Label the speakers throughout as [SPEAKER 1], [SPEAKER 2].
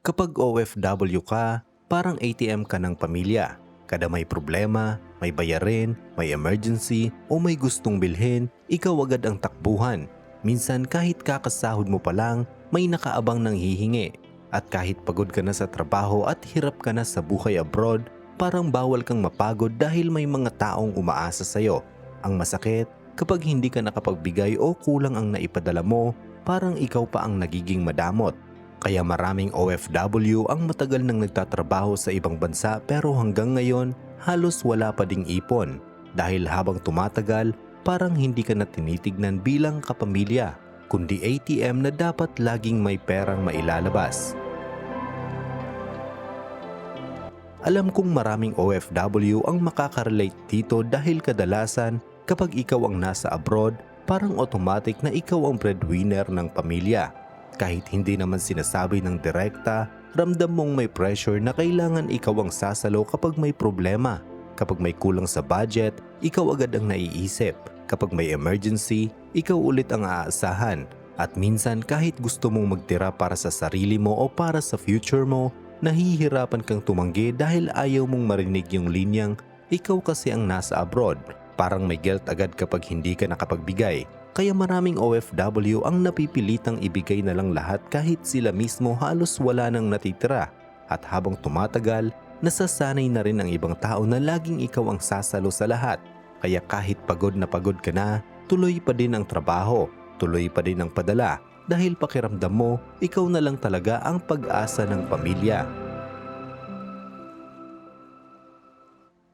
[SPEAKER 1] Kapag OFW ka, parang ATM ka ng pamilya. Kada may problema, may bayarin, may emergency o may gustong bilhin, ikaw agad ang takbuhan. Minsan kahit kakasahod mo pa lang, may nakaabang nang hihingi. At kahit pagod ka na sa trabaho at hirap ka na sa buhay abroad, parang bawal kang mapagod dahil may mga taong umaasa sa'yo. Ang masakit, kapag hindi ka nakapagbigay o kulang ang naipadala mo, parang ikaw pa ang nagiging madamot. Kaya maraming OFW ang matagal nang nagtatrabaho sa ibang bansa pero hanggang ngayon halos wala pa ding ipon. Dahil habang tumatagal, parang hindi ka na tinitignan bilang kapamilya, kundi ATM na dapat laging may perang mailalabas. Alam kong maraming OFW ang makakarelate dito dahil kadalasan kapag ikaw ang nasa abroad, parang automatic na ikaw ang breadwinner ng pamilya. Kahit hindi naman sinasabi ng direkta, ramdam mong may pressure na kailangan ikaw ang sasalo kapag may problema. Kapag may kulang sa budget, ikaw agad ang naiisip. Kapag may emergency, ikaw ulit ang aasahan. At minsan kahit gusto mong magtira para sa sarili mo o para sa future mo, nahihirapan kang tumanggi dahil ayaw mong marinig yung linyang ikaw kasi ang nasa abroad. Parang may guilt agad kapag hindi ka nakapagbigay. Kaya maraming OFW ang napipilitang ibigay na lang lahat kahit sila mismo halos wala nang natitira. At habang tumatagal, nasasanay na rin ang ibang tao na laging ikaw ang sasalo sa lahat. Kaya kahit pagod na pagod ka na, tuloy pa din ang trabaho, tuloy pa din ang padala. Dahil pakiramdam mo, ikaw na lang talaga ang pag-asa ng pamilya.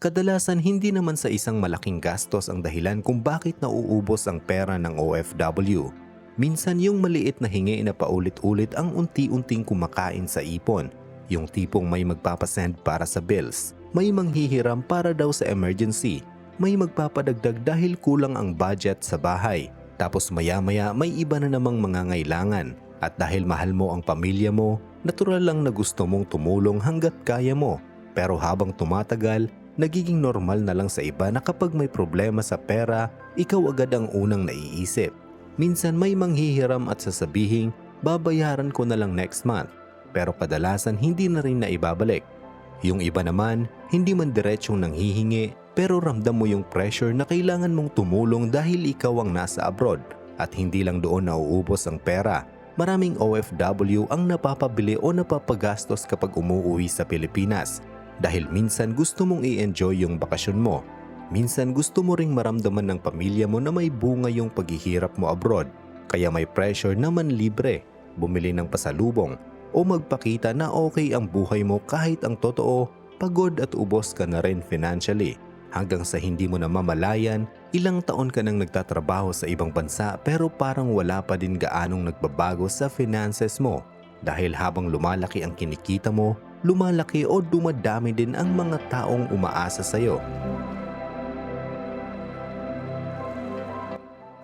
[SPEAKER 1] Kadalasan hindi naman sa isang malaking gastos ang dahilan kung bakit nauubos ang pera ng OFW. Minsan yung maliit na hingi na paulit-ulit ang unti-unting kumakain sa ipon. Yung tipong may magpapasend para sa bills, may manghihiram para daw sa emergency, may magpapadagdag dahil kulang ang budget sa bahay. Tapos maya-maya may iba na namang mangangailangan. At dahil mahal mo ang pamilya mo, natural lang na gusto mong tumulong hanggat kaya mo. Pero habang tumatagal, nagiging normal na lang sa iba na kapag may problema sa pera, ikaw agad ang unang naiisip. Minsan may manghihiram at sasabihing, babayaran ko na lang next month. Pero kadalasan hindi na rin naibabalik. Yung iba naman, hindi man diretsyong nanghihingi, pero ramdam mo yung pressure na kailangan mong tumulong dahil ikaw ang nasa abroad. At hindi lang doon nauubos ang pera. Maraming OFW ang napapabili o napapagastos kapag umuwi sa Pilipinas. Dahil minsan gusto mong i-enjoy yung bakasyon mo. Minsan gusto mo ring maramdaman ng pamilya mo na may bunga yung paghihirap mo abroad. Kaya may pressure na manlibre, bumili ng pasalubong, o magpakita na okay ang buhay mo kahit ang totoo, pagod at ubos ka na rin financially. Hanggang sa hindi mo na mamalayan, ilang taon ka nang nagtatrabaho sa ibang bansa pero parang wala pa din gaanong nagbabago sa finances mo. Dahil habang lumalaki ang kinikita mo, lumalaki o dumadami din ang mga taong umaasa sa'yo.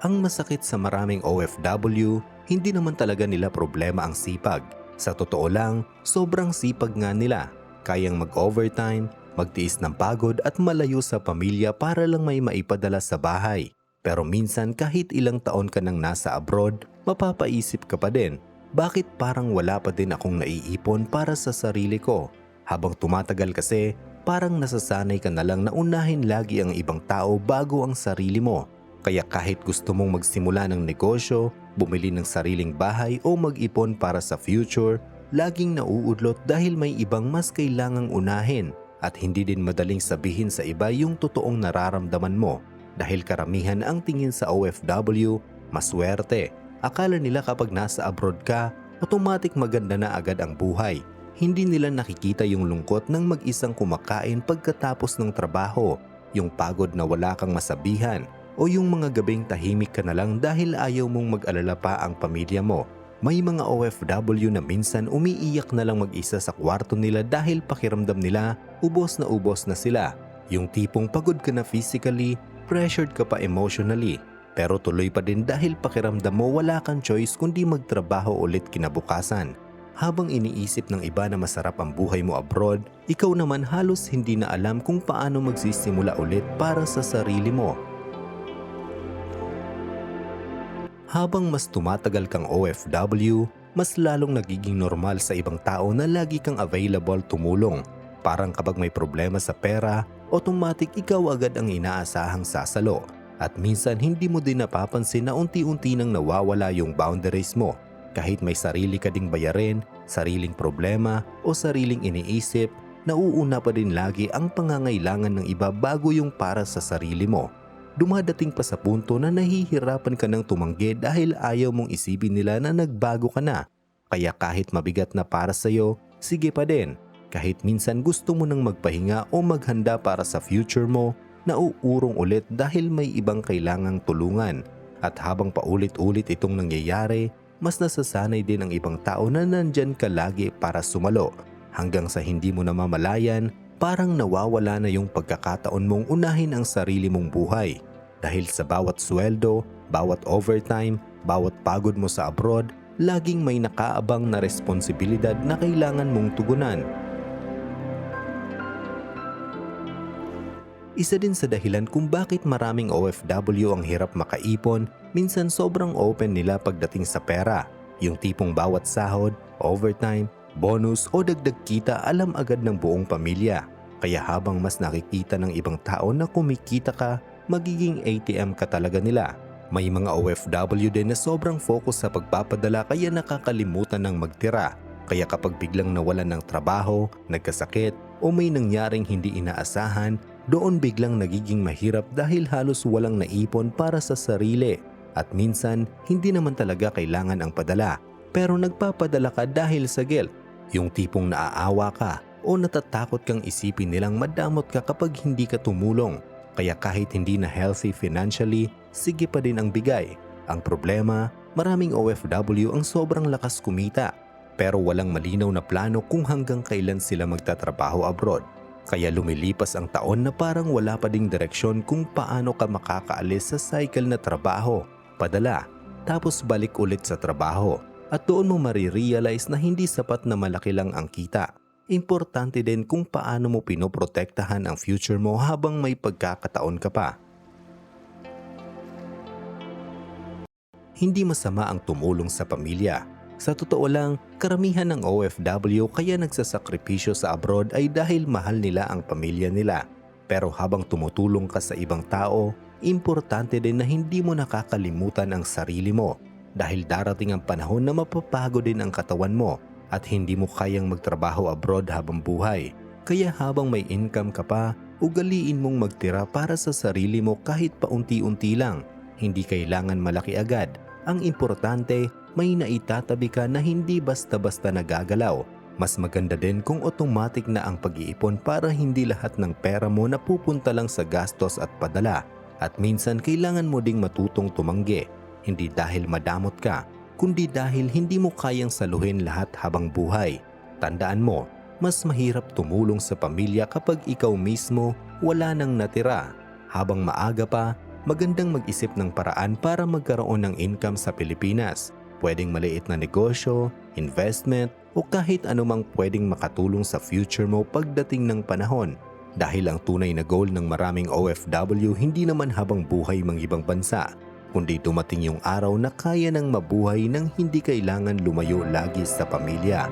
[SPEAKER 1] Ang masakit sa maraming OFW, hindi naman talaga nila problema ang sipag. Sa totoo lang, sobrang sipag nga nila. Kayang mag-overtime, magtiis ng pagod at malayo sa pamilya para lang may maipadala sa bahay. Pero minsan kahit ilang taon ka nang nasa abroad, mapapaisip ka pa din. Bakit parang wala pa din akong naiipon para sa sarili ko? Habang tumatagal kasi, parang nasasanay ka na lang na unahin lagi ang ibang tao bago ang sarili mo. Kaya kahit gusto mong magsimula ng negosyo, bumili ng sariling bahay o mag-ipon para sa future, laging nauudlot dahil may ibang mas kailangang unahin. At hindi din madaling sabihin sa iba yung totoong nararamdaman mo. Dahil karamihan ang tingin sa OFW, maswerte. Akala nila kapag nasa abroad ka, automatic maganda na agad ang buhay. Hindi nila nakikita yung lungkot ng mag-isang kumakain pagkatapos ng trabaho, yung pagod na wala kang masabihan, o yung mga gabing tahimik ka na lang dahil ayaw mong mag-alala pa ang pamilya mo. May mga OFW na minsan umiiyak na lang mag-isa sa kwarto nila dahil pakiramdam nila ubos na sila. Yung tipong pagod ka na physically, pressured ka pa emotionally. Pero tuloy pa din dahil pakiramdam mo wala kang choice kundi magtrabaho ulit kinabukasan. Habang iniisip ng iba na masarap ang buhay mo abroad, ikaw naman halos hindi na alam kung paano magsisimula ulit para sa sarili mo. Habang mas tumatagal kang OFW, mas lalong nagiging normal sa ibang tao na lagi kang available tumulong. Parang kapag may problema sa pera, automatic ikaw agad ang inaasahang sasalo. At minsan hindi mo din napapansin na unti-unti nang nawawala yung boundaries mo. Kahit may sarili ka ding bayarin, sariling problema o sariling iniisip, nauuna pa din lagi ang pangangailangan ng iba bago yung para sa sarili mo. Dumadating pa sa punto na nahihirapan ka ng tumanggi dahil ayaw mong isipin nila na nagbago ka na. Kaya kahit mabigat na para sa'yo, sige pa din. Kahit minsan gusto mo nang magpahinga o maghanda para sa future mo, nauurong ulit dahil may ibang kailangang tulungan. At habang paulit-ulit itong nangyayari, mas nasasanay din ang ibang tao na nandyan ka lagi para sumalo. Hanggang sa hindi mo namamalayan, parang nawawala na yung pagkakataon mong unahin ang sarili mong buhay. Dahil sa bawat sweldo, bawat overtime, bawat pagod mo sa abroad, laging may nakaabang na responsibilidad na kailangan mong tugunan. Isa din sa dahilan kung bakit maraming OFW ang hirap makaipon, minsan sobrang open nila pagdating sa pera. Yung tipong bawat sahod, overtime, bonus o dagdag kita alam agad ng buong pamilya. Kaya habang mas nakikita ng ibang tao na kumikita ka, magiging ATM ka talaga nila. May mga OFW din na sobrang focus sa pagpapadala kaya nakakalimutan ng magtira. Kaya kapag biglang nawalan ng trabaho, nagkasakit o may nangyaring hindi inaasahan, doon biglang nagiging mahirap dahil halos walang naipon para sa sarili. At minsan, hindi naman talaga kailangan ang padala, pero nagpapadala ka dahil sa guilt. Yung tipong naaawa ka o natatakot kang isipin nilang madamot ka kapag hindi ka tumulong. Kaya kahit hindi na healthy financially, sige pa din ang bigay. Ang problema, maraming OFW ang sobrang lakas kumita, pero walang malinaw na plano kung hanggang kailan sila magtatrabaho abroad. Kaya lumilipas ang taon na parang wala pa ding direksyon kung paano ka makakaalis sa cycle na trabaho, padala, tapos balik ulit sa trabaho. At doon mo marirealize na hindi sapat na malaki lang ang kita. Importante din kung paano mo pinoprotektahan ang future mo habang may pagkakataon ka pa. Hindi masama ang tumulong sa pamilya. Sa totoo lang, karamihan ng OFW kaya nagsasakripisyo sa abroad ay dahil mahal nila ang pamilya nila. Pero habang tumutulong ka sa ibang tao, importante din na hindi mo nakakalimutan ang sarili mo. Dahil darating ang panahon na mapapagod din ang katawan mo at hindi mo kayang magtrabaho abroad habang buhay. Kaya habang may income ka pa, ugaliin mong magtira para sa sarili mo kahit paunti-unti lang. Hindi kailangan malaki agad. Ang importante, may naitatabi ka na hindi basta-basta nagagalaw. Mas maganda din kung automatic na ang pag-iipon para hindi lahat ng pera mo napupunta lang sa gastos at padala. At minsan kailangan mo ding matutong tumanggi. Hindi dahil madamot ka, kundi dahil hindi mo kayang saluhin lahat habang buhay. Tandaan mo, mas mahirap tumulong sa pamilya kapag ikaw mismo wala nang natira. Habang maaga pa, magandang mag-isip ng paraan para magkaroon ng income sa Pilipinas. Pwedeng maliit na negosyo, investment, o kahit anumang pwedeng makatulong sa future mo pagdating ng panahon. Dahil ang tunay na goal ng maraming OFW hindi naman habang buhay mang ibang bansa, kundi dumating yung araw na kaya nang mabuhay nang hindi kailangan lumayo lagi sa pamilya.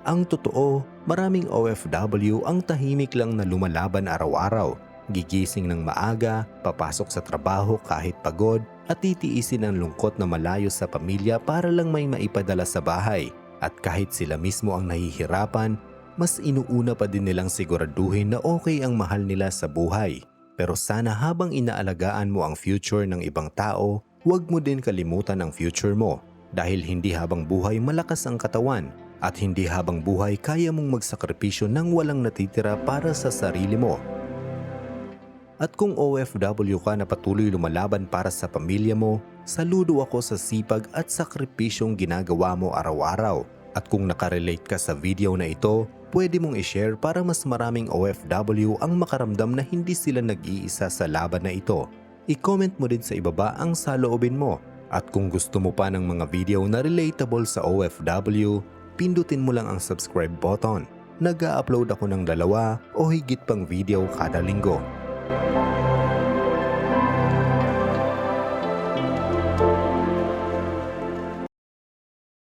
[SPEAKER 1] Ang totoo, maraming OFW ang tahimik lang na lumalaban araw-araw. Gigising ng maaga, papasok sa trabaho kahit pagod, at titiisin ang lungkot na malayo sa pamilya para lang may maipadala sa bahay. At kahit sila mismo ang nahihirapan, mas inuuna pa din nilang siguraduhin na okay ang mahal nila sa buhay. Pero sana habang inaalagaan mo ang future ng ibang tao, huwag mo din kalimutan ang future mo. Dahil hindi habang buhay malakas ang katawan, at hindi habang buhay kaya mong magsakripisyo nang walang natitira para sa sarili mo. At kung OFW ka na patuloy lumalaban para sa pamilya mo, saludo ako sa sipag at sakripisyong ginagawa mo araw-araw. At kung nakarelate ka sa video na ito, pwede mong i-share para mas maraming OFW ang makaramdam na hindi sila nag-iisa sa laban na ito. I-comment mo din sa ibaba ang saloobin mo. At kung gusto mo pa ng mga video na relatable sa OFW, pindutin mo lang ang subscribe button. Nag-a-upload ako ng 2 o higit pang video kada linggo.